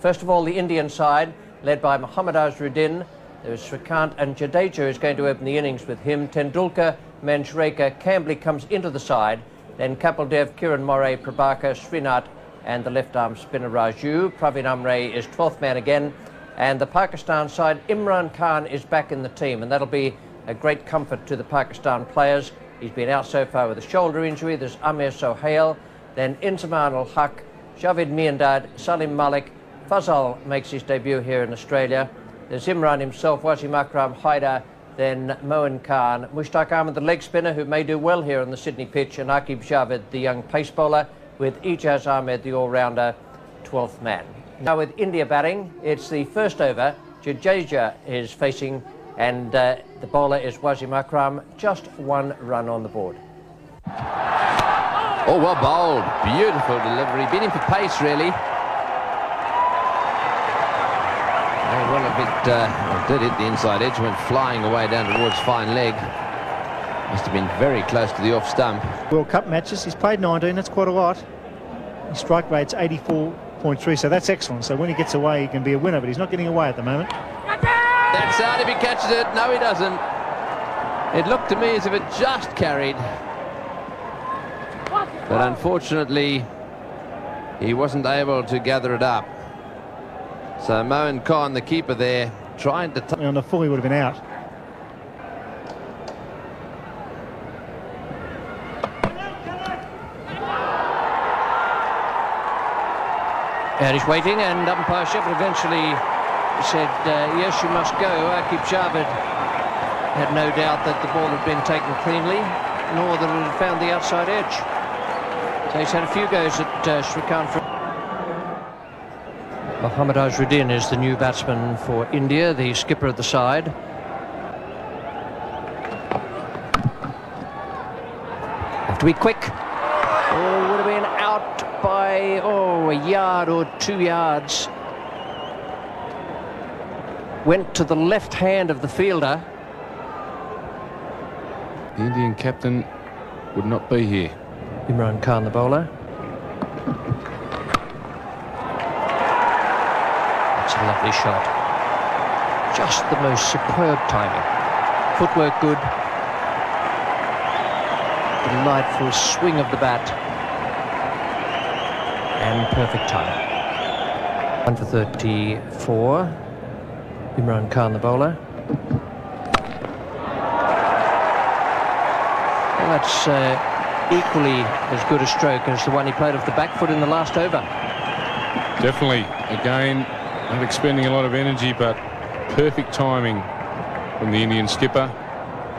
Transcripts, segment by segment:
First of all, the Indian side, led by Mohammad Azharuddin. There's Srikant and Jadeja is going to open the innings with him. Tendulkar, Manjrekar, Cambley comes into the side. Then Kapil, Kiran Moray, Prabhakar, Srinath and the left-arm spinner Raju. Praveen Amre is 12th man again. And the Pakistan side, Imran Khan is back in the team, and that'll be a great comfort to the Pakistan players. He's been out so far with a shoulder injury. There's Amir Sohail, then Inzamam ul Haq, Javed Miandad, Salim Malik. Fazal makes his debut here in Australia. There's Imran himself, Wasim, Akram, Haidar, then Moin Khan, Mushtaq Ahmed, the leg spinner, who may do well here on the Sydney pitch, and Aqib Javed, the young pace bowler, with Ijaz Ahmed, the all-rounder, 12th man. Now with India batting, it's the first over. Jadeja is facing, and the bowler is Wasim Akram. Just 1 run on the board. Oh, well bowled. Beautiful delivery. Beating for pace, really. Well, a bit did hit the inside edge, went flying away down towards fine leg. Must have been very close to the off stump. World Cup matches, he's played 19, that's quite a lot. His strike rate's 84.3, so that's excellent. So when he gets away, he can be a winner, but he's not getting away at the moment. That's out if he catches it. No, he doesn't. It looked to me as if it just carried. But unfortunately, he wasn't able to gather it up. So Moin Khan, the keeper there, trying to... On the full, he would have been out. And he's waiting, and umpire Shepherd eventually said, yes, you must go. Aqib Javed had no doubt that the ball had been taken cleanly, nor that it had found the outside edge. So he's had a few goes at Srikant. Mohammad Azharuddin is the new batsman for India, the skipper of the side. Have to be quick. Oh, would have been out by, a yard or 2 yards. Went to the left hand of the fielder. The Indian captain would not be here. Imran Khan, the bowler. That's a lovely shot. Just the most superb timing. Footwork good. Delightful swing of the bat. And perfect timing. 1 for 34. Imran Khan, the bowler. Well, that's equally as good a stroke as the one he played off the back foot in the last over. Definitely. Again, not expending a lot of energy, but perfect timing from the Indian skipper.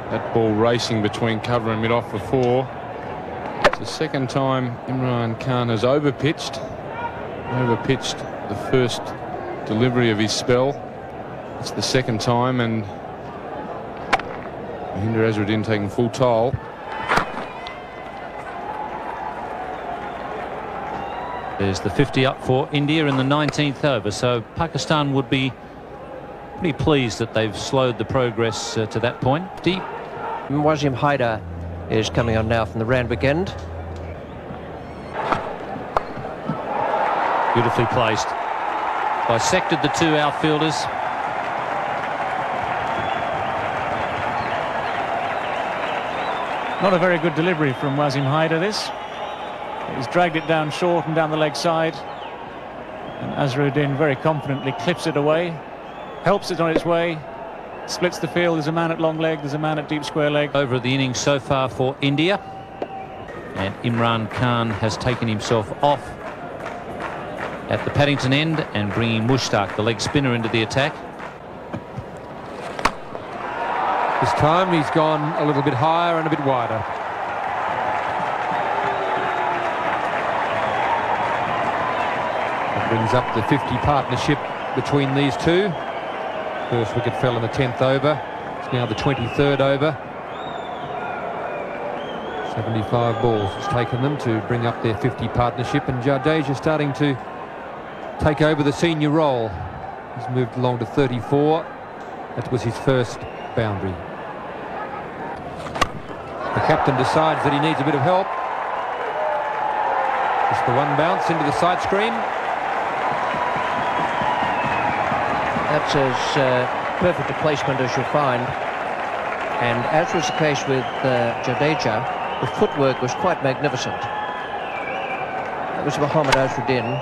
That ball racing between cover and mid-off for 4. It's the second time Imran Khan has overpitched the first delivery of his spell. It's the second time, and Mahendra Azharuddin taking full toll. There's the 50 up for India in the 19th over, so Pakistan would be pretty pleased that they've slowed the progress to that point. Deep. Wasim Haidar is coming on now from the Randwick end. Beautifully placed. Dissected the 2 outfielders. Not a very good delivery from Wasim Haidar, this. He's dragged it down short and down the leg side. And Azharuddin very confidently clips it away, helps it on its way, splits the field. There's a man at long leg, there's a man at deep square leg. Over the innings so far for India. And Imran Khan has taken himself off at the Paddington end and bringing Mushtaq, the leg spinner, into the attack. This time he's gone a little bit higher and a bit wider. That brings up the 50 partnership between these two. First wicket fell in the 10th over. It's now the 23rd over. 75 balls has taken them to bring up their 50 partnership, and Jadeja starting to take over the senior role. He's moved along to 34. That was his first boundary. The captain decides that he needs a bit of help. Just the one bounce into the side screen. That's as perfect a placement as you'll find. And as was the case with Jadeja, the footwork was quite magnificent. That was Mohammad Azharuddin.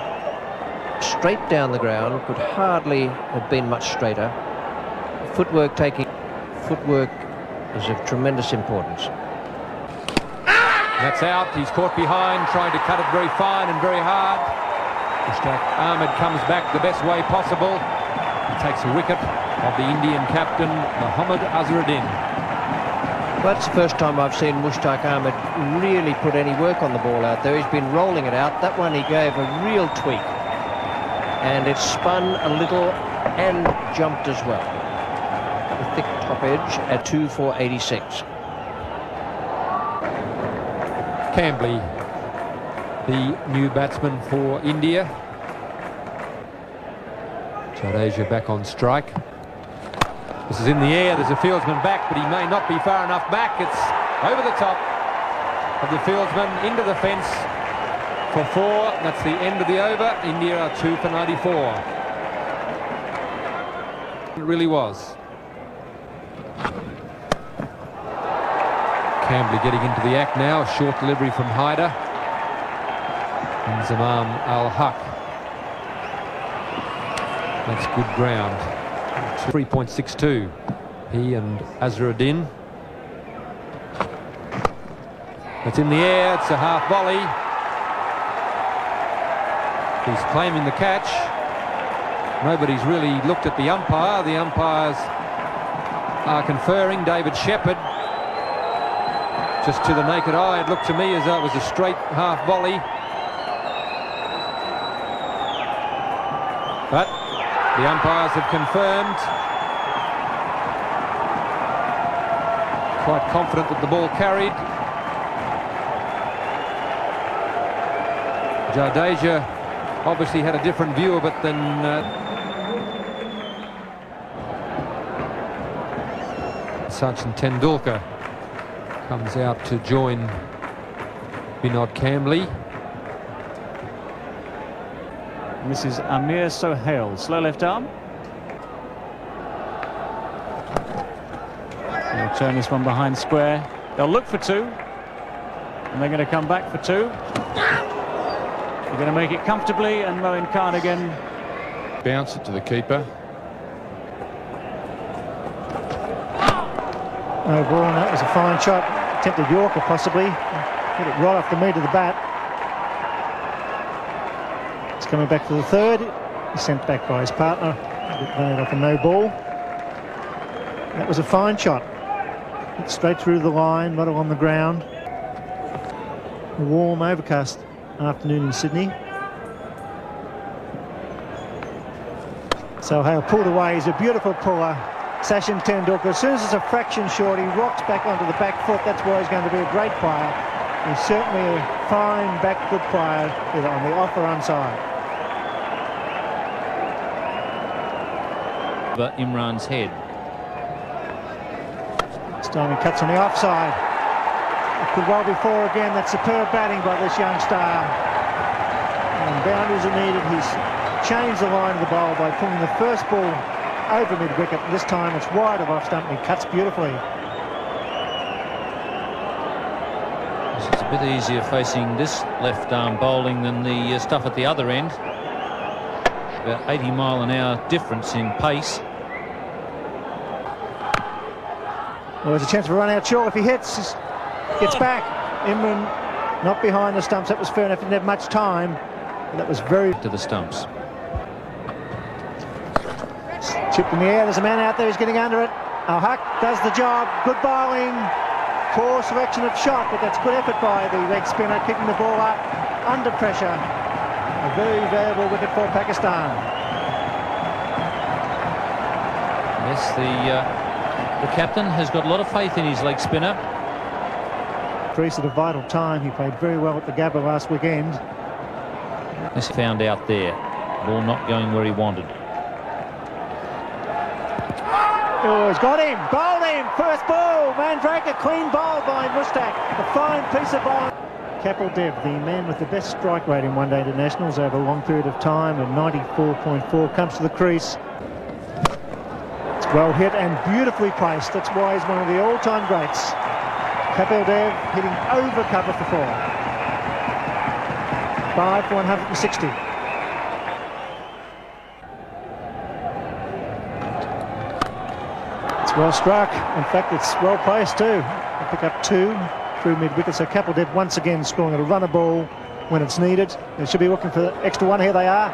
Straight down the ground, could hardly have been much straighter. Footwork is of tremendous importance. That's out. He's caught behind, trying to cut it very fine and very hard. Ahmed comes back the best way possible. He takes a wicket of the Indian captain, Mohammad Azharuddin. Well, that's the first time I've seen Mushtaq Ahmed really put any work on the ball out there. He's been rolling it out. That one he gave a real tweak. And it spun a little and jumped as well. The thick top edge at 2 for 86. Cambly, the new batsman for India. Jadeja back on strike. This is in the air. There's a fieldsman back, but he may not be far enough back. It's over the top of the fieldsman into the fence for 4. That's the end of the over. India are 2 for 94. It really was. Cambly getting into the act now. A short delivery from Haider. And Zamam Al-Haq. That's good ground. 3.62. He and Azharuddin. It's in the air. It's a half volley. He's claiming the catch. Nobody's really looked at the umpire. The umpires are conferring. David Shepherd. Just to the naked eye, it looked to me as though it was a straight half volley. But the umpires have confirmed. Quite confident that the ball carried. Jadeja obviously had a different view of it than Sachin Tendulkar comes out to join Vinod Cambly. This is Amir Sohail, slow left arm. They'll turn this one behind square. They'll look for 2, and they're going to come back for 2. They're going to make it comfortably, and Moeen Khan again. Bounce it to the keeper. No ball, and that was a fine shot. Attempted Yorker possibly. Hit it right off the meat of the bat. It's coming back for the 3rd. He's sent back by his partner. Played off a no ball. That was a fine shot. Hit straight through the line, not along the ground. A warm, overcast afternoon in Sydney. Sohail pulled away. He's a beautiful puller. Sachin Tendulkar, as soon as it's a fraction short, he rocks back onto the back foot. That's why he's going to be a great player. He's certainly a fine back foot player, either on the off or onside. But Imran's head. Stoney cuts on the offside. It could well be 4 again. That's superb batting by this young star. And boundaries are needed. He's changed the line of the bowl by pulling the first ball over mid-wicket. This time it's wide of off stump and he cuts beautifully. It's a bit easier facing this left arm bowling than the stuff at the other end. About 80 mile an hour difference in pace. Well, there's a chance for a run out short. If he hits, gets back. Imran not behind the stumps. That was fair enough. Didn't have much time. But that was very... To the stumps. Chipped in the air. There's a man out there who's getting under it. Al-Haq does the job. Good bowling. Poor selection of shot, but that's good effort by the leg spinner, kicking the ball up under pressure. A very valuable wicket for Pakistan. Yes, the captain has got a lot of faith in his leg spinner. Crease at a vital time. He played very well at the Gabba last weekend. This found out there. Ball not going where he wanted. Oh, he's got him. Bowled him. First ball. Mandrake, clean bowl by Mushtaq. A fine piece of bowling. Kapil Dev, the man with the best strike rate in one-day internationals over a long period of time, and 94.4, comes to the crease. Well hit and beautifully placed. That's why he's one of the all-time greats. Kapil Dev hitting over cover for 4. 5 for 160. It's well struck. In fact, it's well placed too. They pick up 2 through mid-wicket. So Kapil Dev once again scoring a runner ball when it's needed. They should be looking for the extra 1. Here they are.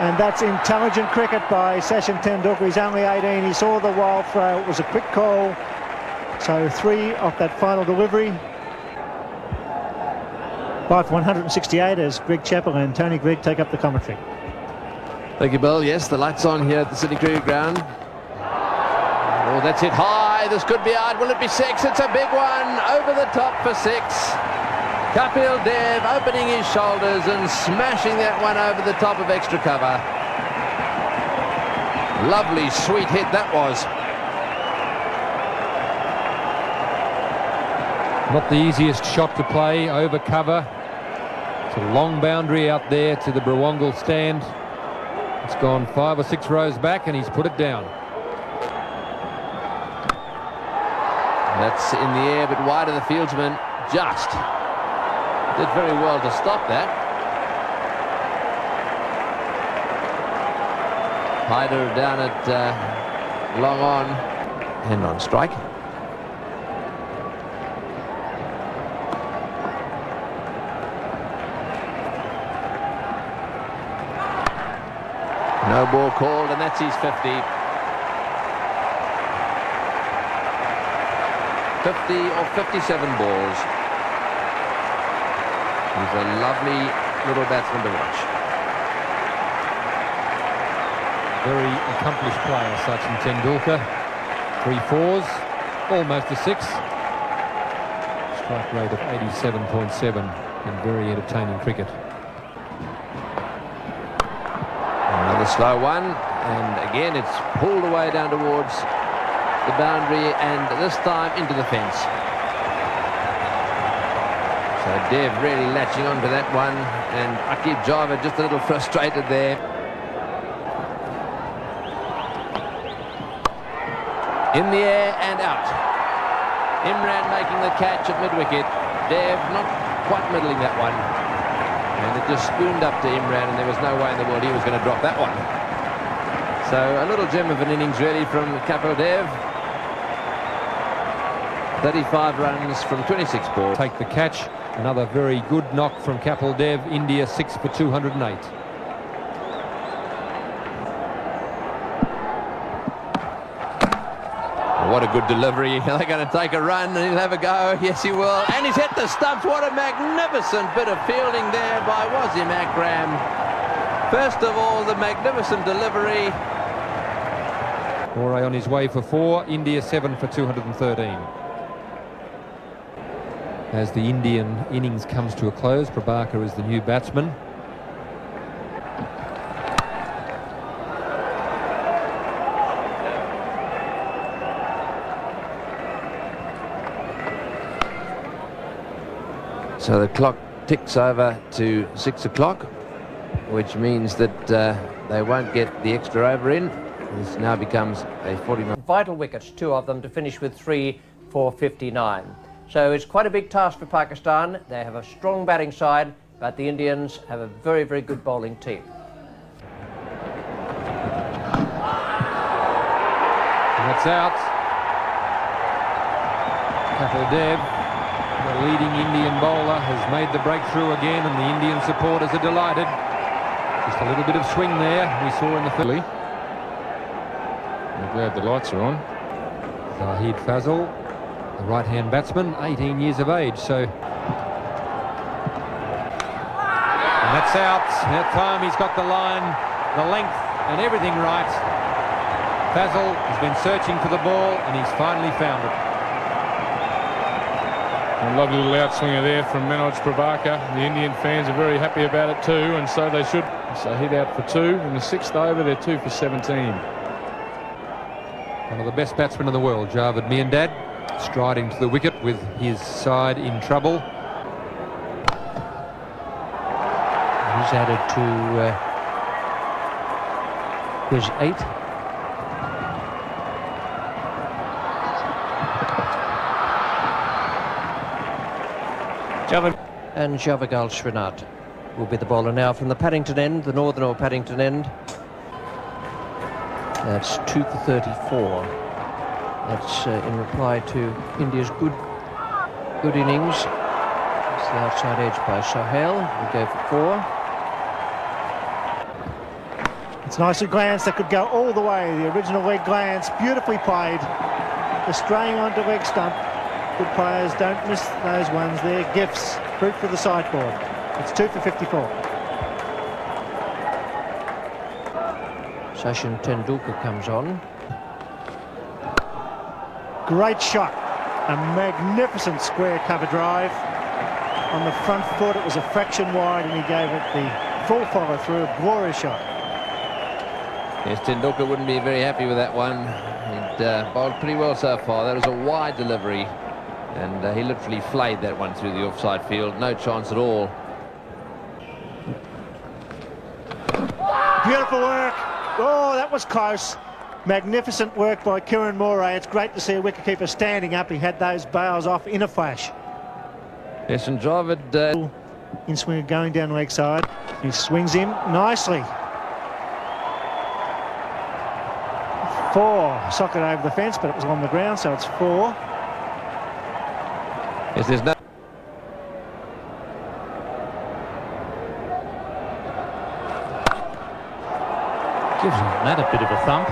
And that's intelligent cricket by Sachin Tendulkar. He's only 18. He saw the wild throw. It was a quick call. So 3 off that final delivery. 5 for 168 as Greg Chappell and Tony Gregg take up the commentary. Thank you, Bill. Yes, the lights on here at the Sydney Cricket Ground. Oh, that's hit high. This could be out. Will it be 6? It's a big one. Over the top for 6. Kapil Dev opening his shoulders and smashing that one over the top of extra cover. Lovely, sweet hit that was. Not the easiest shot to play, over cover. It's a long boundary out there to the Brawangal stand. It's gone 5 or 6 rows back and he's put it down. That's in the air, but wide of the fieldsman. Just did very well to stop that. Hyder down at long on and on strike. No ball called, and that's his 50. 50 or 57 balls. He's a lovely little batsman to watch. Very accomplished player, Sachin Tendulkar. 3 4s, almost a 6. Strike rate of 87.7 and very entertaining cricket. Another slow one, and again it's pulled away down towards the boundary, and this time into the fence. So Dev really latching onto that one, and Akib Java just a little frustrated there. In the air and out. Imran making the catch at mid-wicket. Dev not quite middling that one. And it just spooned up to Imran, and there was no way in the world he was going to drop that one. So a little gem of an innings really from Kapil Dev. 35 runs from 26 balls. Take the catch. Another very good knock from Kapil Dev. India 6 for 208. What a good delivery. They're going to take a run and he'll have a go. Yes, he will. And he's hit the stumps. What a magnificent bit of fielding there by Wasim Akram. First of all, the magnificent delivery. Moray on his way for 4. India 7 for 213. As the Indian innings comes to a close, Prabhakar is the new batsman. So the clock ticks over to 6 o'clock, which means that they won't get the extra over in. This now becomes a 49. Vital wickets, 2 of them, to finish with 3 for 59. So it's quite a big task for Pakistan. They have a strong batting side, but the Indians have a very, very good bowling team. And that's out. Kapil Dev, the leading Indian bowler, has made the breakthrough again, and the Indian supporters are delighted. Just a little bit of swing there we saw in the Philly. I'm glad the lights are on. Zahid Fazal, the right-hand batsman, 18 years of age, so... And that's out. That time he's got the line, the length and everything right. Fazal has been searching for the ball and he's finally found it. A lovely little outswinger there from Manoj Prabhakar. The Indian fans are very happy about it too, and so they should. So hit out for 2 in the 6th over. They're 2 for 17. One of the best batsmen in the world, Javed Miandad, striding to the wicket with his side in trouble. He's added to his 8. And Javagal Srinath will be the bowler now from the Paddington end, the northern or Paddington end. That's 2 for 34. That's in reply to India's good innings. It's the outside edge by Sohail. We'll go for 4. It's nicely glanced. That could go all the way. The original leg glance, beautifully played. The straying onto leg stump. Good players don't miss those ones. They're gifts. Fruit for the sideboard. It's 2 for 54. Sachin Tendulkar comes on. Great shot. A magnificent square cover drive. On the front foot, it was a fraction wide, and he gave it the full follow through. A glorious shot. Yes, Tendulkar wouldn't be very happy with that one. He'd bowled pretty well so far. That was a wide delivery, and he literally flayed that one through the offside field. No chance at all. Beautiful work. Oh, that was close. Magnificent work by Kieran Moray. It's great to see a wicketkeeper standing up. He had those bails off in a flash. Yes, and Dravid... in swinger going down leg side. He swings him nicely. 4. Socket over the fence, but it was on the ground, so it's 4. Yes, there's no... Gives that a bit of a thump.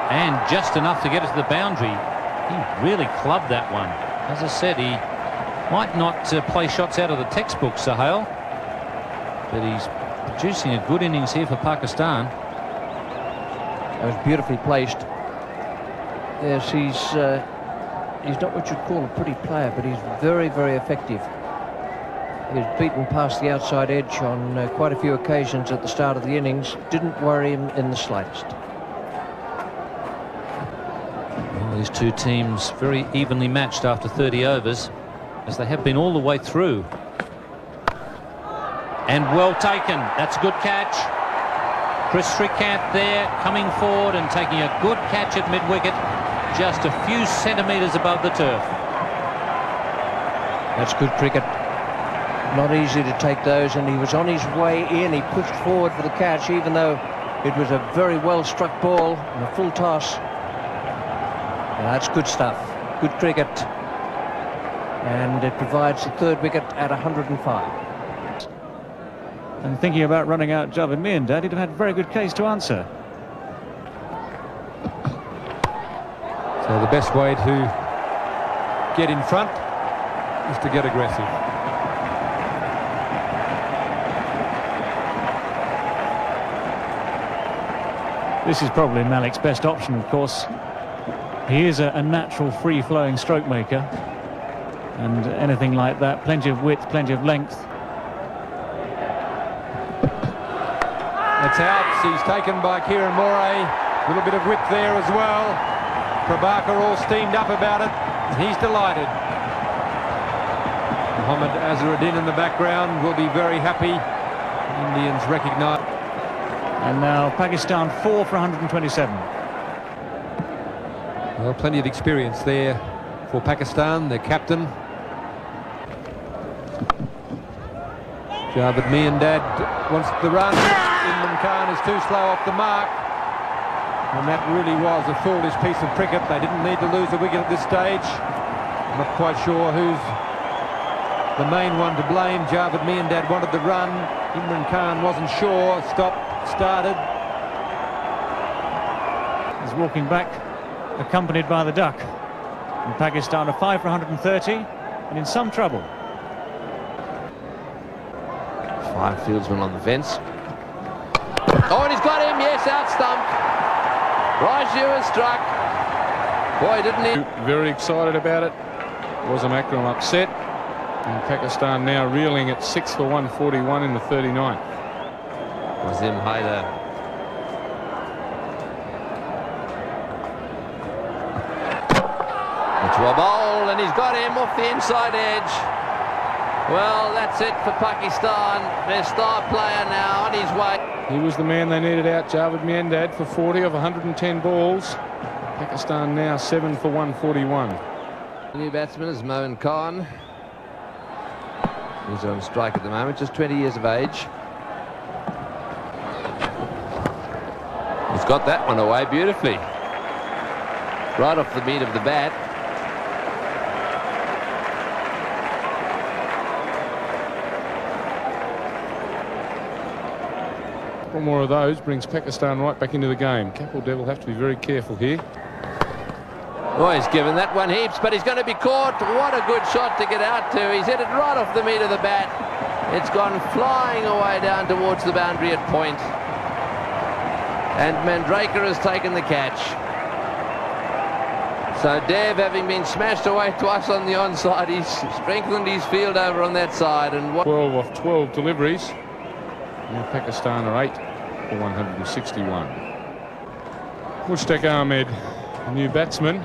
And just enough to get it to the boundary. He really clubbed that one. As I said, he might not play shots out of the textbook, Sohail, but he's producing a good innings here for Pakistan. That was beautifully placed. Yes, he's not what you'd call a pretty player, but he's very, very effective. He was beaten past the outside edge on quite a few occasions at the start of the innings. Didn't worry him in the slightest. Well, these two teams very evenly matched after 30 overs, as they have been all the way through. And well taken. That's a good catch. Chris Shrikant there, coming forward and taking a good catch at mid-wicket, just a few centimetres above the turf. That's good cricket. Not easy to take those, and he was on his way in. He pushed forward for the catch, even though it was a very well-struck ball and a full toss. That's good stuff. Good cricket. And it provides the third wicket at 105. And thinking about running out Javed Miandad, he'd have had a very good case to answer. So the best way to get in front is to get aggressive. This is probably Malik's best option, of course. He is a natural free-flowing stroke maker, and anything like that, plenty of width, plenty of length. It's out. He's taken by Kieran Moray. A little bit of width there as well. Prabhakar all steamed up about it. He's delighted. Mohammad Azharuddin in the background will be very happy. Indians recognise. And now Pakistan 4 for 127. Well, plenty of experience there for Pakistan, their captain. Javed Miandad wants the run. Imran Khan is too slow off the mark. And that really was a foolish piece of cricket. They didn't need to lose a wicket at this stage. I'm not quite sure who's the main one to blame. Javed Miandad wanted the run. Imran Khan wasn't sure. Stopped, started. He's walking back, accompanied by the duck. And Pakistan are 5 for 130 and in some trouble. 5 fieldsmen on the fence. Oh, and he's got him, yes, out stump. Raju has struck. Boy, didn't he? Very excited about it. Wasn't Akram upset? And Pakistan now reeling at 6 for 141 in the 39th. Wasim Haider. Into a bowl, and he's got him off the inside edge. Well, that's it for Pakistan. Their star player now on his way. He was the man they needed out, Javed Miandad, for 40 of 110 balls. Pakistan now 7 for 141. The new batsman is Mohan Khan. He's on strike at the moment, just 20 years of age. He's got that one away beautifully. Right off the meat of the bat. One more of those brings Pakistan right back into the game. Kapil will have to be very careful here. Oh, he's given that one heaps, but he's going to be caught. What a good shot to get out to. He's hit it right off the meat of the bat. It's gone flying away down towards the boundary at point. And Mandraker has taken the catch. So Dev, having been smashed away twice on the onside, he's strengthened his field over on that side. And 12 off 12 deliveries. Now Pakistan are 8 for 161. Mushtaq Ahmed, the new batsman.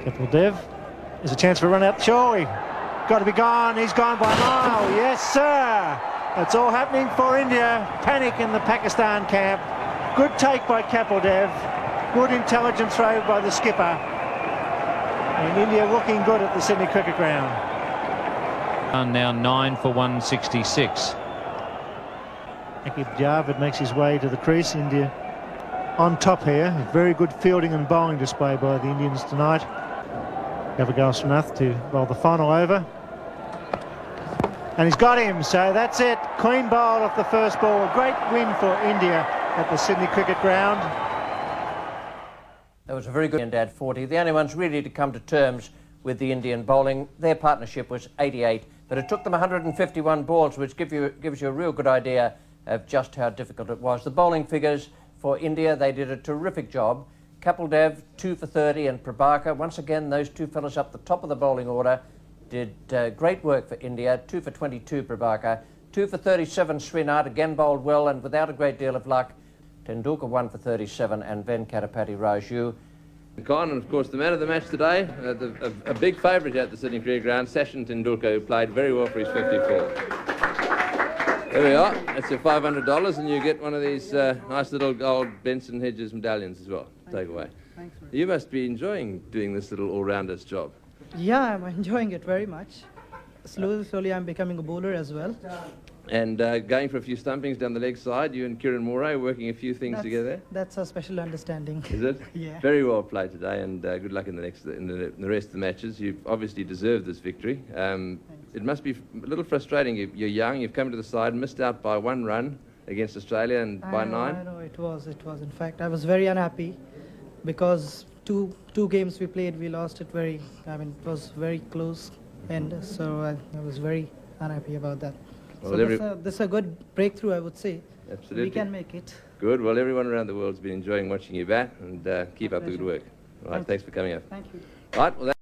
Kapil Dev. There's a chance for a run out. Surely. Got to be gone. He's gone by a mile. Yes, sir. It's all happening for India. Panic in the Pakistan camp. Good take by Kapil Dev. Good intelligent throw by the skipper. And India looking good at the Sydney Cricket Ground. And now 9 for 166. Akib Javed makes his way to the crease. India on top here. Very good fielding and bowling display by the Indians tonight. Gavagal Srinath to bowl the final over. And he's got him, so that's it. Clean bowled off the first ball. A great win for India at the Sydney Cricket Ground. That was a very good end at 40. The only ones really to come to terms with the Indian bowling, their partnership was 88, but it took them 151 balls, which gives you a real good idea of just how difficult it was. The bowling figures for India, they did a terrific job. Kapil Dev, 2 for 30, and Prabhakar, once again, those two fellas up the top of the bowling order, did great work for India. 2 for 22, Prabhakar. 2 for 37, Srinath, again bowled well and without a great deal of luck. Tendulkar 1 for 37, and Venkatapati Raju. Khan, and of course the man of the match today, a big favourite at the Sydney Cricket Ground, Sachin Tendulkar, who played very well for his 54. There we are. That's your $500, and you get one of these nice little gold Benson Hedges medallions as well. Take away. Thanks. You must be enjoying doing this little all-rounders job. Yeah, I'm enjoying it very much. Slowly I'm becoming a bowler as well. And going for a few stumpings down the leg side, you and Kieran Moray working a few things together. That's a special understanding. Is it? Yeah. Very well played today, and good luck in the rest of the matches. You've obviously deserved this victory. It must be a little frustrating. You're young. You've come to the side, missed out by 1 run against Australia, and by 9. I know it was. In fact, I was very unhappy because two games we played, we lost it it was very close, and so I was very unhappy about that. Well, so this is a good breakthrough, I would say. Absolutely. We can make it. Good. Well, everyone around the world's been enjoying watching you bat, and keep up the good work. All right, thanks for coming up. Thank you. Right. Well.